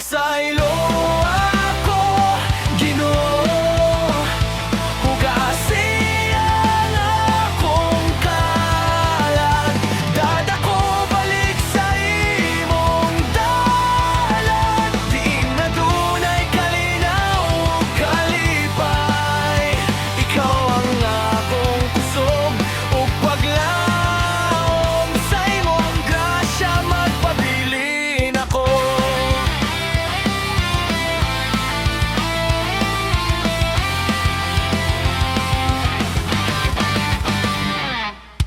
Pasaylo ako, Ginoo. Hugasi ang akong kalag, dadako balik sa imong dalan. Diin na dunay kalinaw o kalipay. Ikaw ang akong kusog o paglaom. Sa imong grasya magpabilin ako.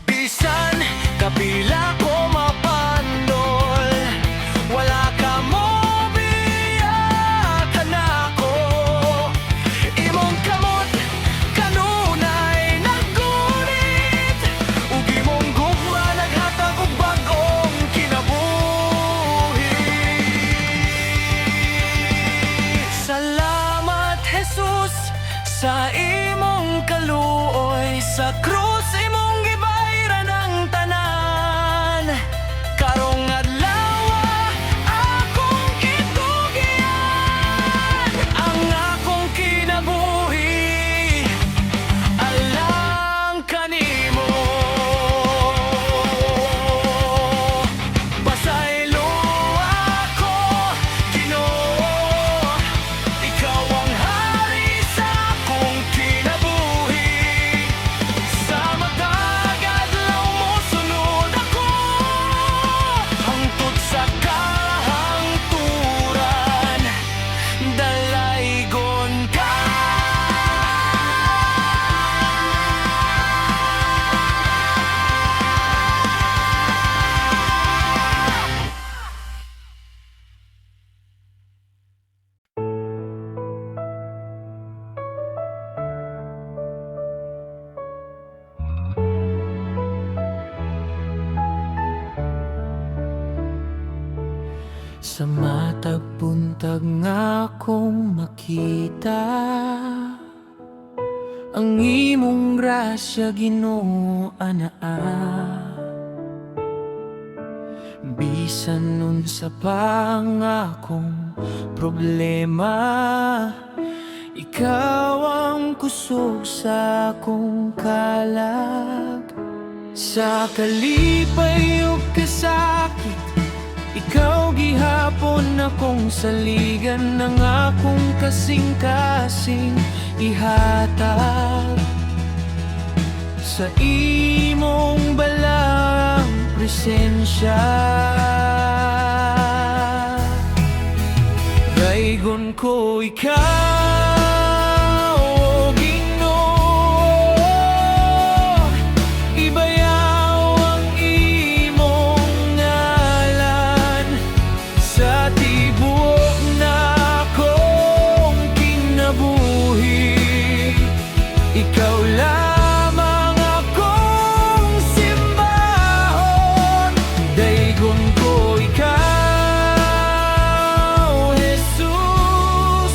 Bisan kapila ko mapandol, wala ka mo biyakan ako. Imong kamot kanunay naggunit, ug imong gugma naghatag og bag-ong kinabuhi. Salamat Jesus sa imong kaluoy, sa krus imong gibayran ang tanan. Karong adlaw akong gitugian, ang akong kinabuhi alang kanimo. Pasaylo ako, Ginoo. Ikaw ang hari sa akong kinabuhi. Sa matag adlaw mo sunod ako, hangtod sa kahangturan, dalaygon ka. Sa matag buntag nga akong makita ang imong grasya, Ginoo, anaa. Bisan nun sa pang akong problema, ikaw ang kusog sa akong kalag. Sa kalipay ug kasakit, ikaw gihapon akong saligan, ng akong kasing-kasing ihatag. Sa imong balang presensya, daygon ko ikaw, o Ginoo. Ibayaw ang imong ngalan sa tibuok na akong kinabuhi. Ikaw lamang akong simbahon, daygon ko ikaw, Jesus.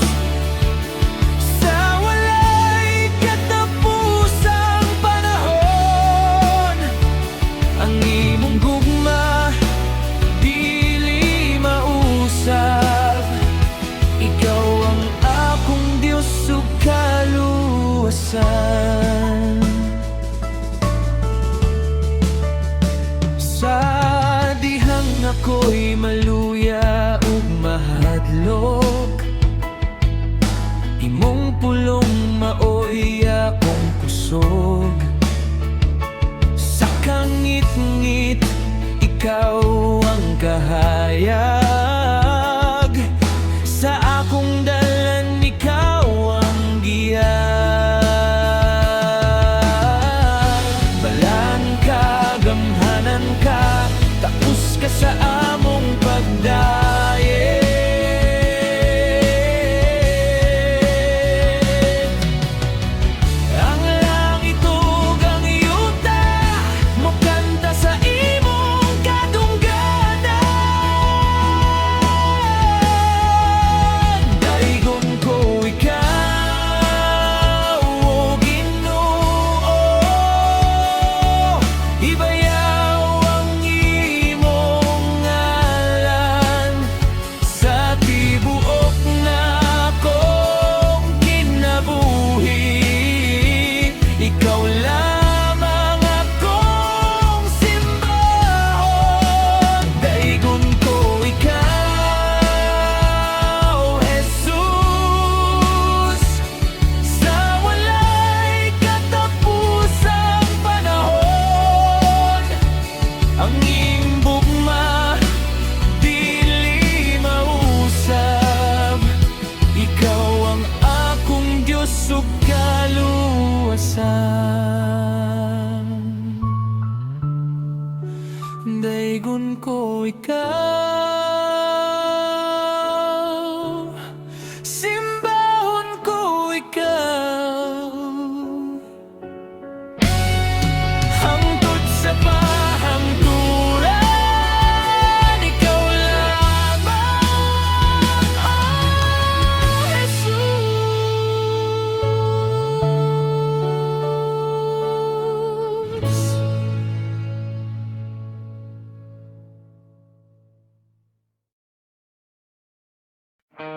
Bisan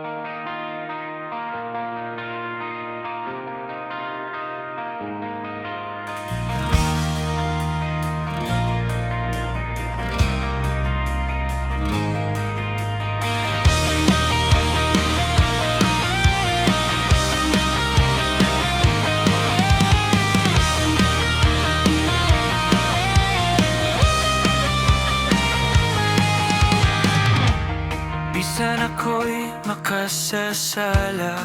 ako'y makasasala,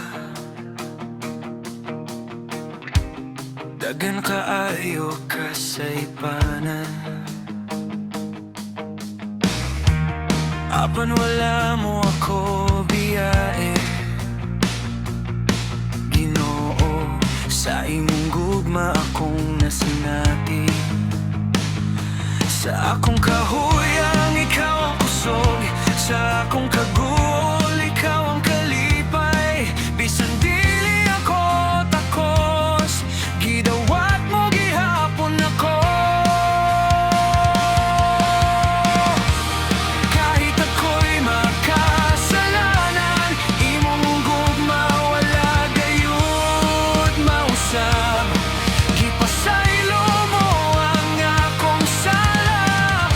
dagan kaayo kasaypanan. Apan wala mo ako biyae, Ginoo, sa imong gugma akong nasinati. Sa akong kahuyang ikaw ang kusog, sa akong kagul ikaw ang kalipay. Bisan dili ako takos, gidawat mo gihapon ako. Kahit ako'y makasalanan, imong gugma wala gayud mausab. Gipasaylo mo ang akong sala,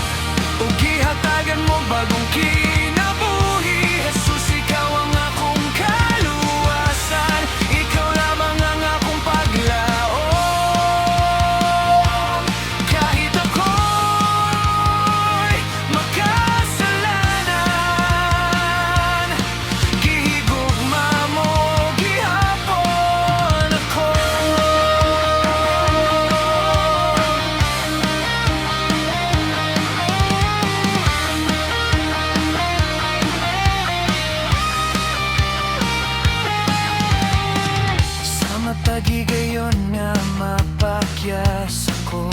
ug gihatagan mo bagong kinabuhi. Jesus, ikaw ang akong kaluwasan, ikaw lamang ang akong paglaom. Kahit ako'y makasalanan, gihigugma mo gihapon ako. Sa matagigayon nga mapakyas ako,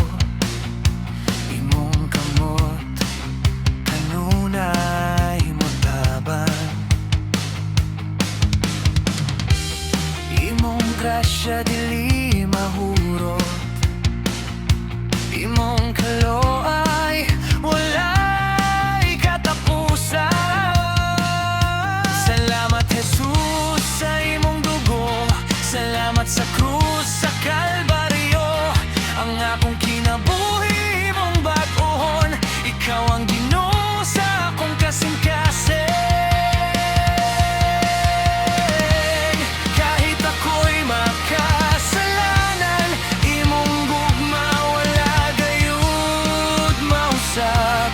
imong kamot kanunay motaban. Imong grasya dili mahurot, imong kaloay walay katapusan. Salamat Jesus sa imong dugo, salamat sa krus sa Kalbaryo. Ang akong kinabuhi mong bag-ohon, ikaw ang Ginoo sa akong kasing-kasing. Kahit ako'y makasalanan, imong gugma wala gayud mausap.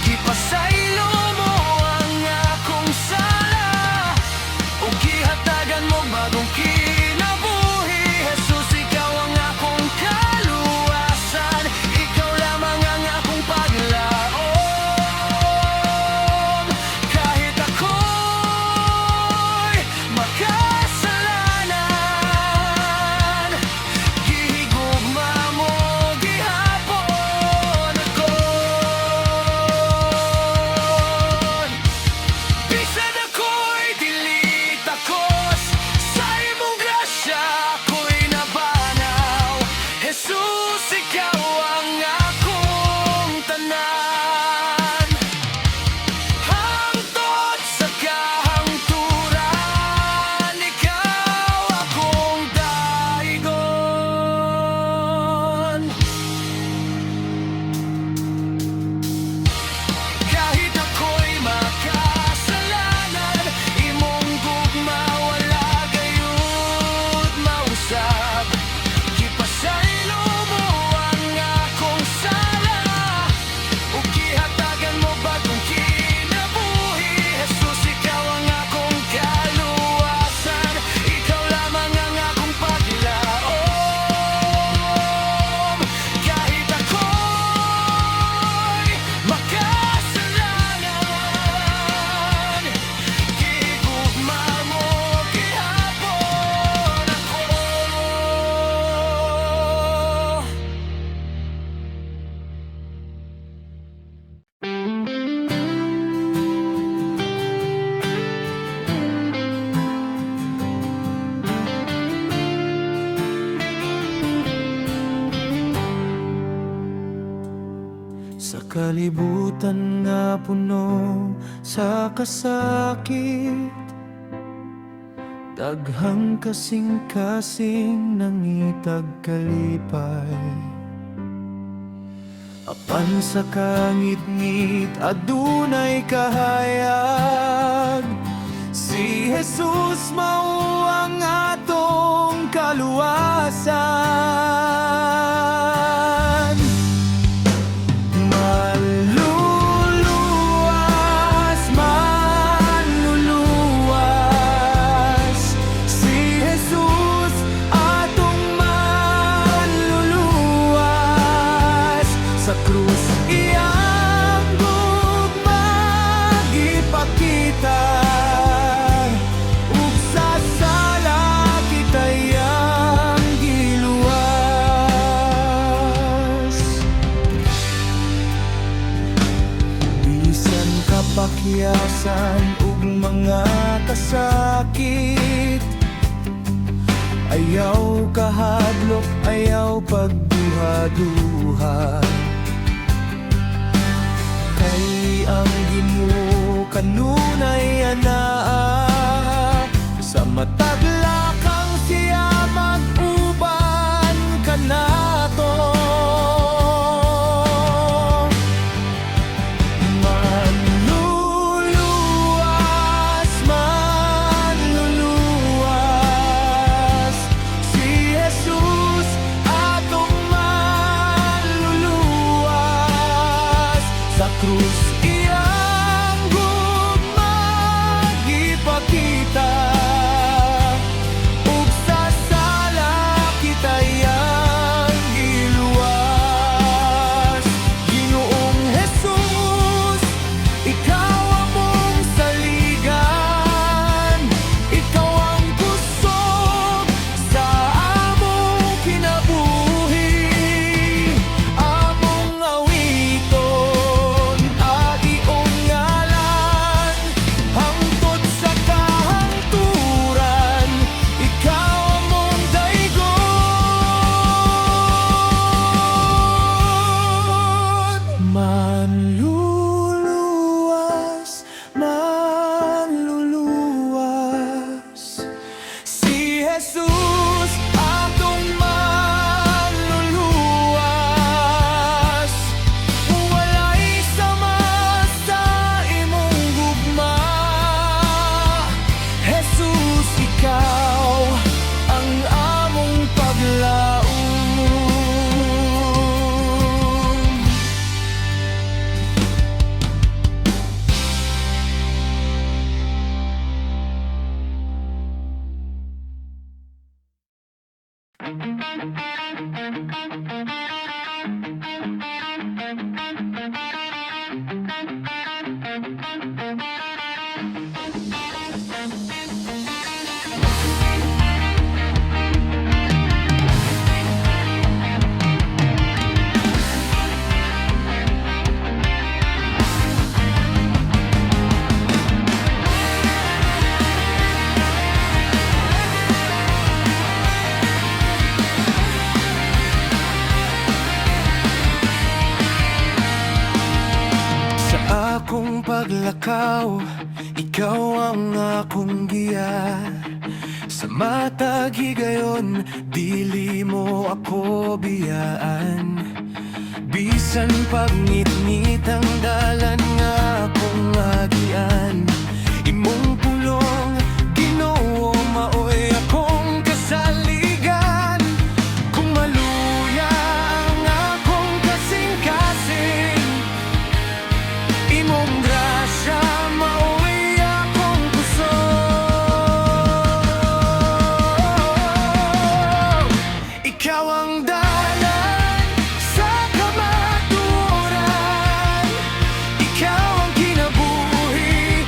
Gipasaylo mo ang akong sala, ug gihatagan mo bagong kinabuhi. Jesus, ikaw ang akong kaluwasan, ikaw lamang ang akong paglaom. Kahit ako'y makasalanan, gihigugma mo gihapon ako. Bisan ako'y dili takos, sa imong grasya ako'y nabanaw. Jesus, ikaw ang akong tanan. Hangtod sa kahangturan, ikaw akong daigon. Kahit ako'y makasalanan, imong gugma wala gayud mausab. Gipasaylo mo ang akong sala, ug gihatagan mo bagong kinabuhi. Jesus, ikaw ang akong kaluwasan, ikaw lamang ang akong paglaom. Kahit ako'y makasalanan, gihigugma mo gihapon ako. Sa kalibutan nga puno sa kasakit, Daghang kasing-kasing nangitag kalipay. Apan sa kangit-ngit adunay kahayag, si Jesus mao ang atong kaluwasan. Maluluwas, maluluwas, si Jesus atong maluluwas. Sa krus iyang gugma gipakita, ug sa sala kita iyang giluwas. Bisan kapakyasan ug mga kasakit, ayaw kahadlok, ayaw pagduha-duha. Kay ang Ginoo kanunay anaa, sa matag lakang siya mag-uban kanato. Manluluwas, manluluwas, si Jesus atong maluluwas. Sa krus iyang gugma gipakita, ug sa sala kita iyang giluwas. Ginoong Jesus, ikaw among saligan, ikaw ang kusog sa among kinabuhi. Among awiton at iyong ngalan, hangtod sa kahangturan, ikaw among daygon. Manluluwas, manluluwas, si Jesus atong manluluwas. Walay sama sa imong gugma, Jesus, ikaw ang among paglaom. Sa akong paglakaw, ikaw ang akong giya. Sa matag higayon, dili mo ako biyaan. Bisan pagngit-ngit ang dalan nga akong agian, imong pulong Ginoo maoy akong kasaligan. Kung maluya ang akong kasing-kasing, imong grasya maoy akong kusog. Ikaw ang dalan sa kamatuoran, ikaw ang kinabuhi,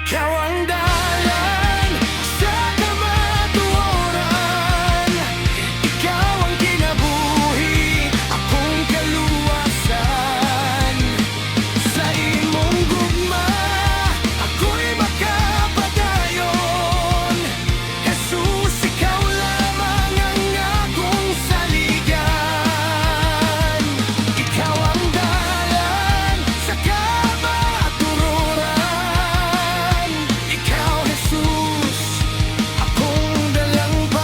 Ikaw ang dalan sa kamatuoran. Ikaw ang kinabuhi, akong kaluwasan. Sa imong gugma, ako'y makapadayon. Jesus, ikaw lamang ang akong saligan. Ikaw ang dalan sa kamatuoran. Ikaw, Jesus, akong dalampay.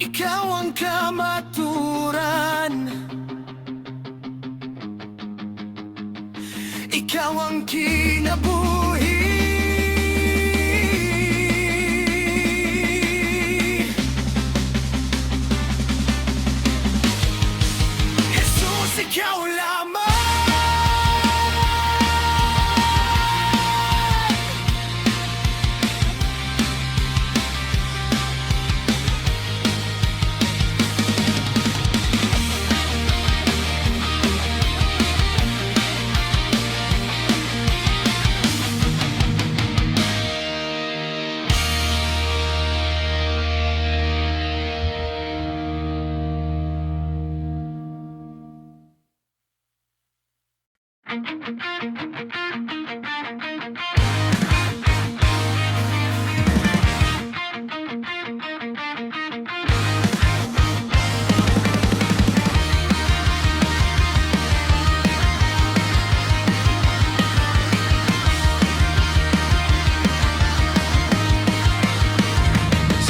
Ikaw ang kamaturan. Ikaw ang kinabuhi. Jesus, ikaw lamang.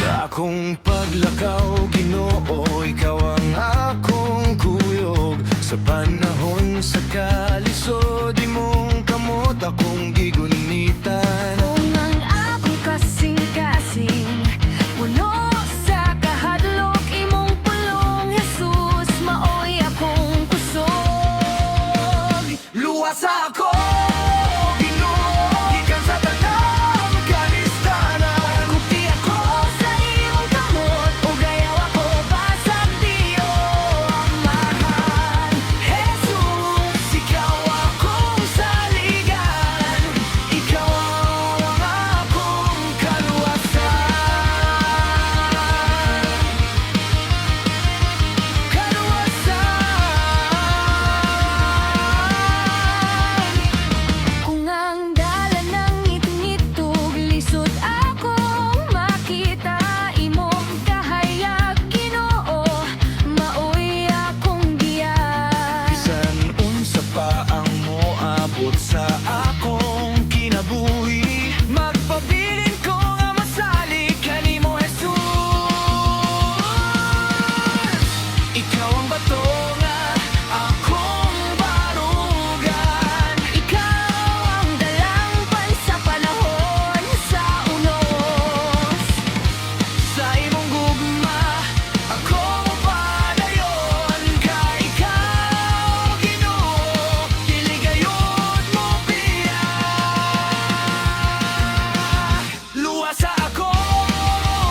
Sa akong paglakaw, Ginoo, ikaw ang akong kuyog. Sa panahon sa kalisod, imong kamot akong gigunitan. Kung ang akong kasing-kasing puno sa kahadlok, imong pulong, Jesus, maoy akong kusog. Luwas ako, Ginoo, gikan sa tanang kalistanan. Kupti ako sa imong kamot, ug ayaw ako basag diyo ang mahal. Jesus, ikaw akong saligan. Ikaw ang akong kaluwasan. Kung ang dala ng ngit-ngitog, lisod akong makita imong kahayag, Ginoo, maoy akong giyan. Bisan unsa pa ang moabot sa akong kinabuhi, magpabilin ko nga masalig kanimo, Jesus. Ikaw ang bato nga akong barugan. Ikaw ang dalangpan sa panahon sa unos. Sa imong gugma, ako mapadayon. Kay ikaw, Ginoo, kiligayon mo biya. Luwas ako,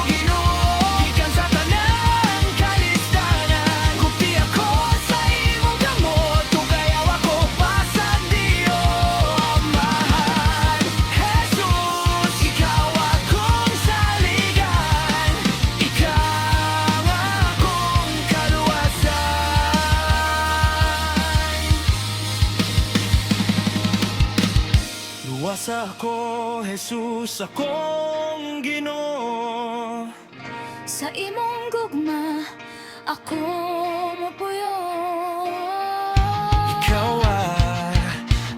Ginoo, gikan sa tanang kalistanan. Kupti ako sa imong kamot, ug ayaw ako basag diyo ang mahal. Jesus, ikaw akong saligan. Ikaw akong kaluwasan. Luwas ako, Jesus, akong Ginoo. Sa imong gugma, ako mapuyo. Ikaw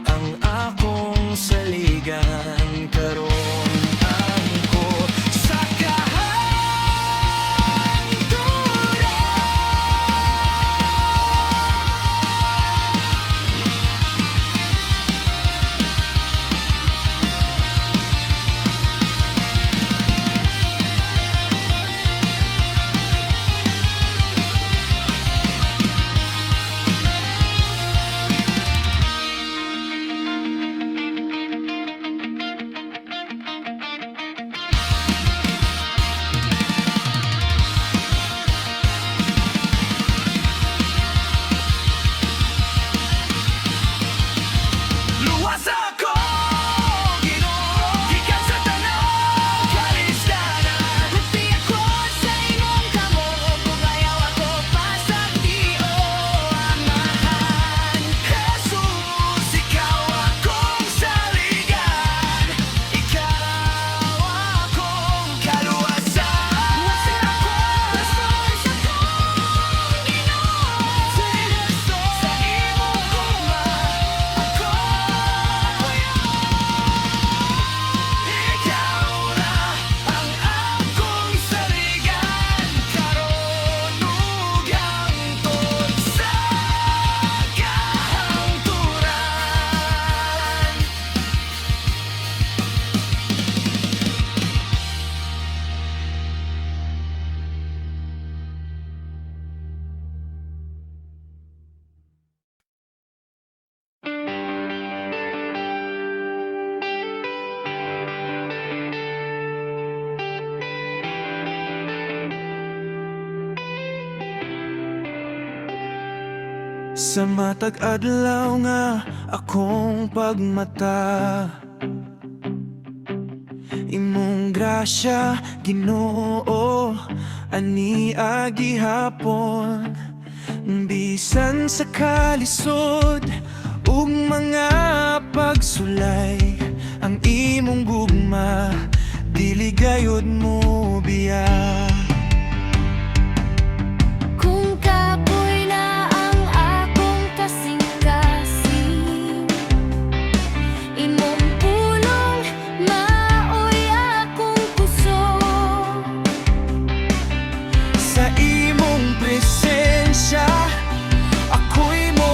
ang akong saligan. Karon angko sa kahanturan. Sa matag adlaw nga akong pagmata, imong grasya Ginoo ani agihapon. Bisan sa kalisod ug mga pagsulay, ang imong gugma dili gayud mo biya. Kung kapoy na ang akong kasing-kasing, imong pulong maoy akong kusog. Sa imong presensya ako'y mo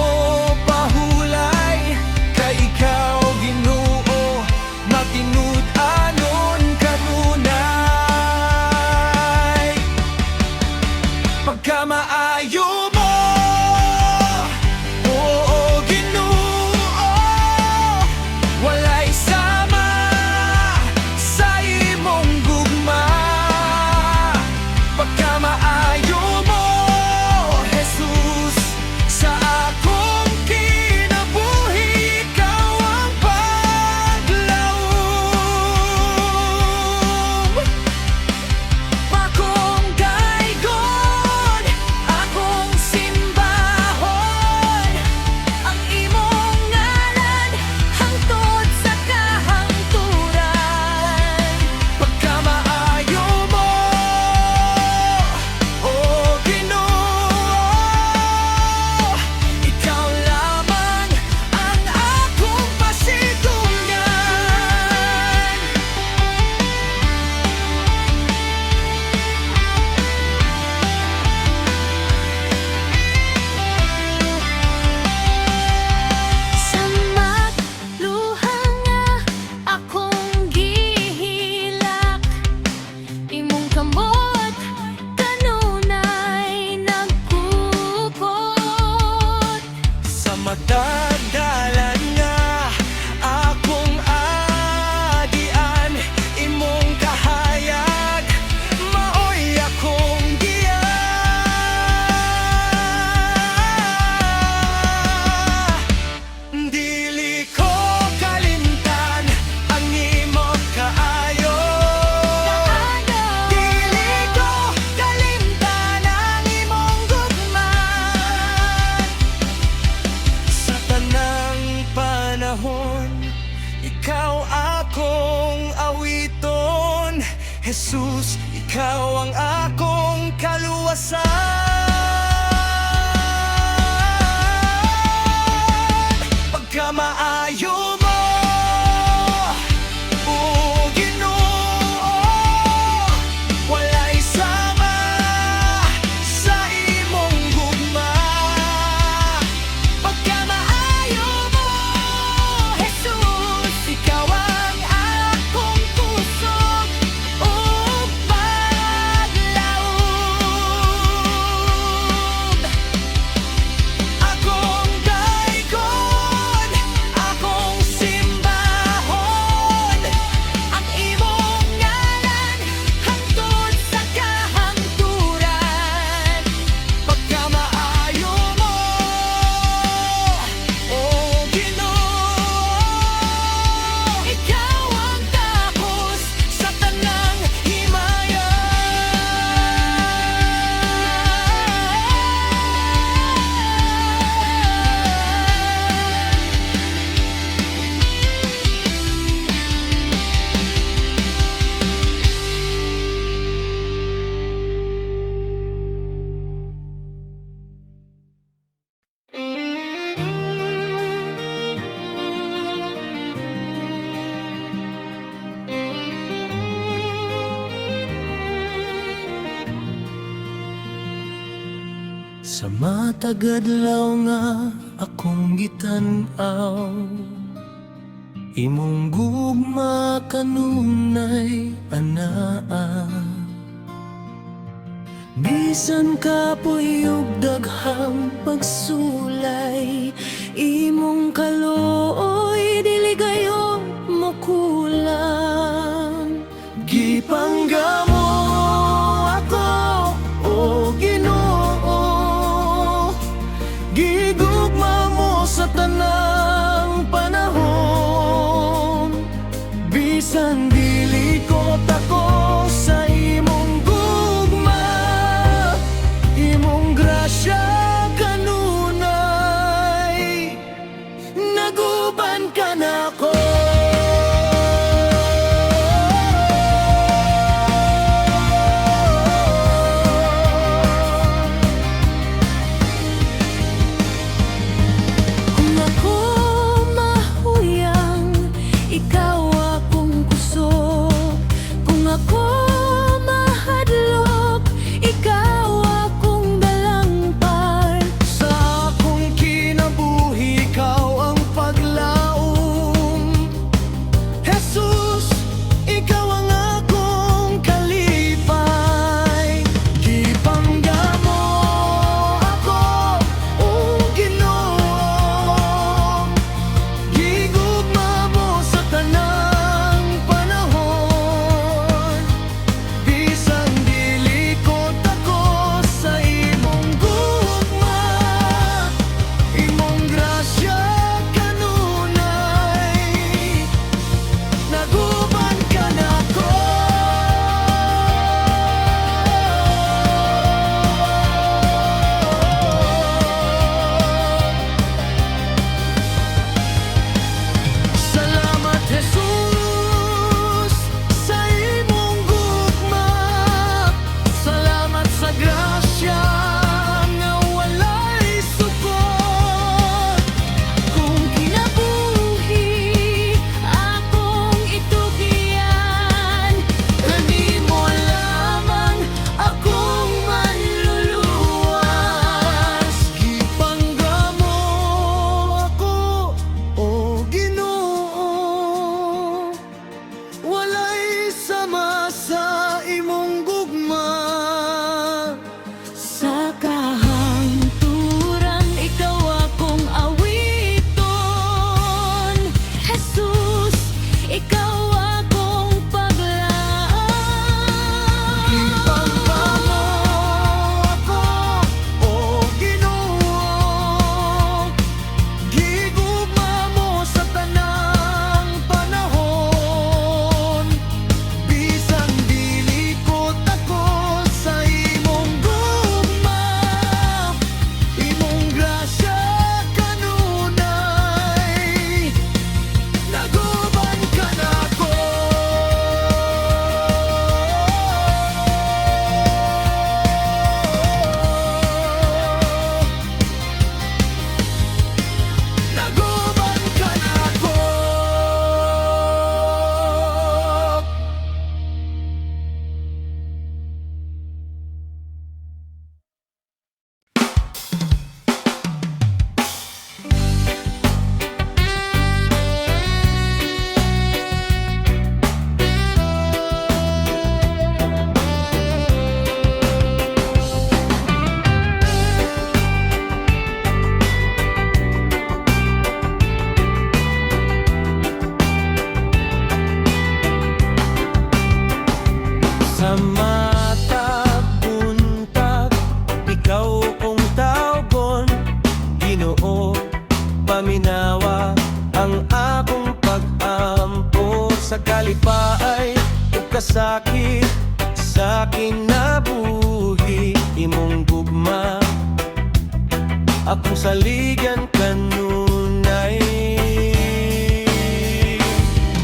pahulay, kay ikaw Ginoo matinud-anon kanunay. Pagkamaayo mo, oo Ginoo, walay sama sa imong gugma. Pagkamaayo mo, Jesus, sa akong kinabuhi, ikaw ang paglaom. Akong gaygon, akong simbahon, ang imong ngalan hangtod sa kahangturan. Pagkamaayo mo, o Ginoo, ikaw lamang ang akong pasidunggan. Samat luha nga akong gihilak, imong kamot kanunay nagkukot. Sa matagdalan nga akong adian, imong kahayag maoy akong giya. Dili ko kalimtan ang imong kaayo, dili ko kalimtan ang imong gugma. Sa tanang panahon, ikaw akong awiton. Jesus, ikaw ang akong kaluwasan. Pagkamaayo mo, o Ginoo, walay sama sa imong gugma. Pagkamaayo mo, Jesus, ikaw ang akong kusog o paglaom. Akong gaygon, akong simbahon, ang imong ngalan hangtod sa kahangturan. Pagkamaayo mo, o Ginoo, ikaw ang tapos sa tanang himaya. Sa matag adlaw nga akong gitan-aw, imong gugma kanunay anaa. Bisan kapoy ug daghang pagsulay, imong kaluoy dili gayon mo kulang. Gipanggamo ako, o Ginoo, gigu akong saligan kanunay.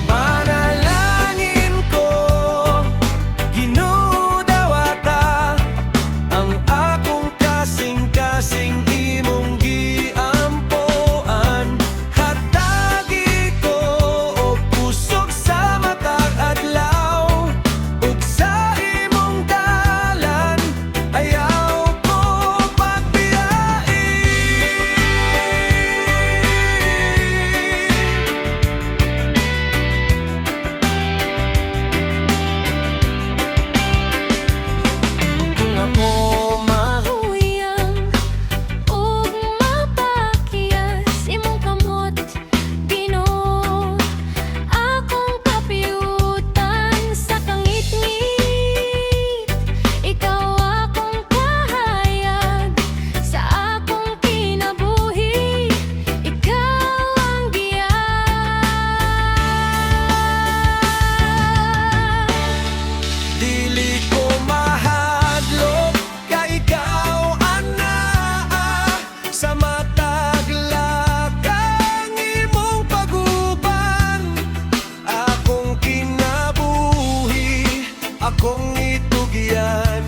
Panalangin ko, Ginoo dawata, ang akong kasing-kasing imong giampoan. Hatagi ko og pusok sa matag adlaw, ug sa imong dalan ayaw ko pagbiyain. Kung ako Uyang ug mapakyas imong kamot, Ginoo. Akong kapiutan sa kangit-ngit, ikaw akong kahayag sa akong kinabuhi, ikaw ang dili ko mahadlok ka ikaw anaa, sa matag lakang imong paguban. Akong kinabuhi, akong itugyan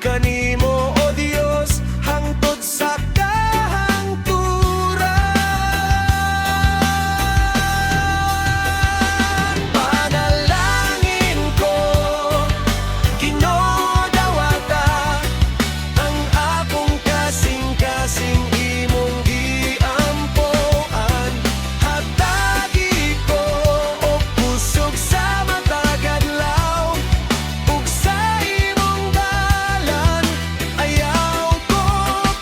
kanimo o Dios hangtod sa kahangturan. Panalangin ko, Ginoo dawata, ang akong kasing-kasing imong giampoan. Hatagi ko og pusog sa matag adlaw, ug sa imong dalan ayaw ko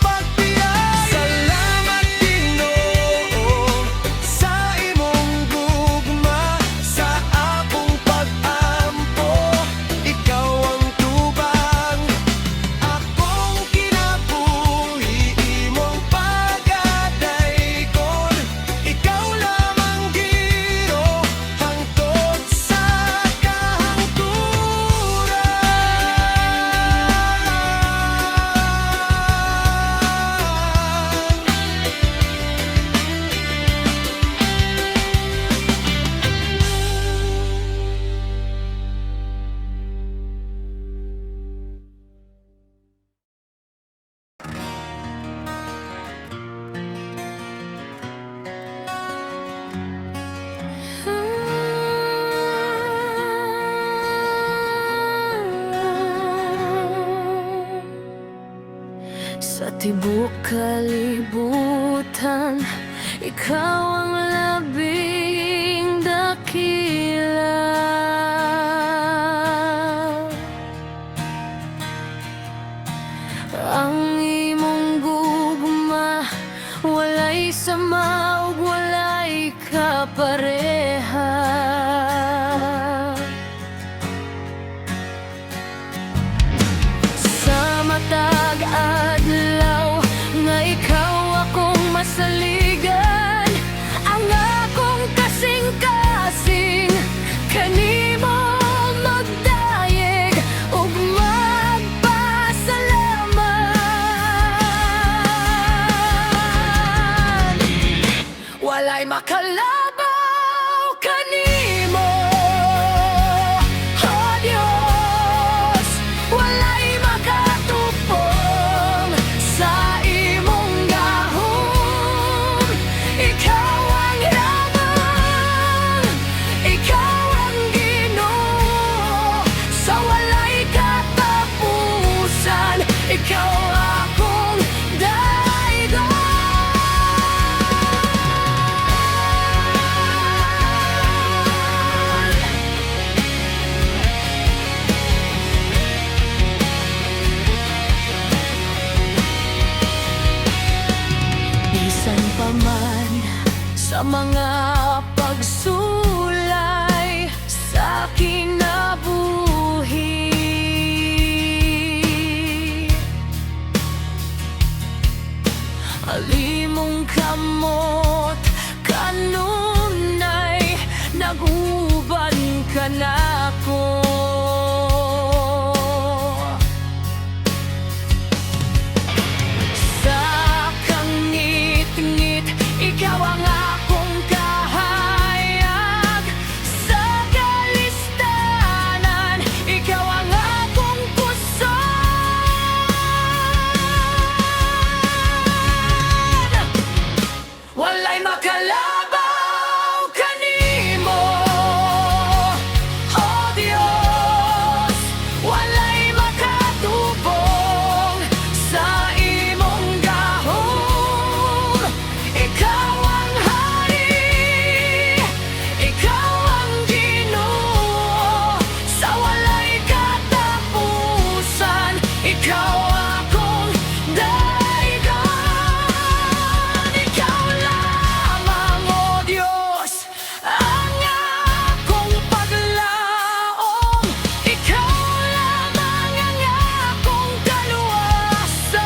pagbiyahin. Salamat Ginoo sa imong gugma, sa akong pag-ampo, ikaw ang tubang. Akong kinabuhi imong pagadaykon, ikaw lamang Ginoo hangtod sa Sa tibok kalibutan, ikaw ang labing dakila. Ang imong gugma, walay sama ug walay kapareha. Sa matag adlaw nga ikaw akong masaligan, ang akong kasing-kasing kanimo magdayeg ug magpasalamat. Walay makalabaw kanimo, oh Dios. Walay makatupong sa imong gahom. Ikaw ang lamang, ikaw ang Ginoo, sa walay katapusan, ikaw akong daygon. Bisan pa man sa mga pagsulay sa kinabuhi, alimong kamot kanunay naguban ka nako. Sa ikaw akong dahigan. Ikaw lamang, O Diyos, ang akong paglaong. Ikaw lamang ang akong kaluwasan.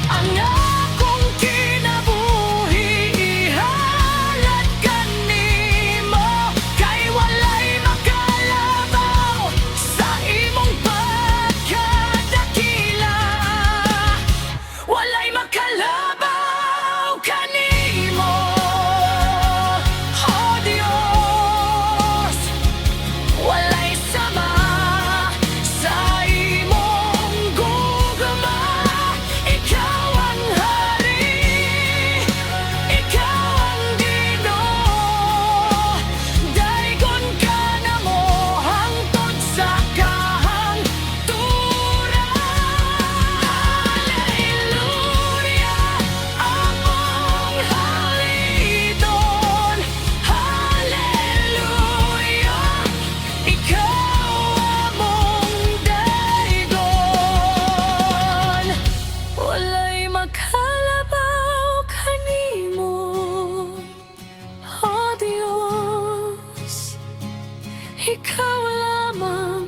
Ang akong kinabuhi ihalad kanimo, kay walay makalabaw sa imong pagkadakila. Walay makalabaw kanimo, O Diyos. Walay sama sa imong gugma. Ikaw ang hari, ikaw ang Ginoo. Daigon ka namo hangtod sa kahangturan. Hallelujah, among halidon. Hallelujah, ikaw among daigon. Walay makalabaw kanimo, O Diyos. Ikaw lamang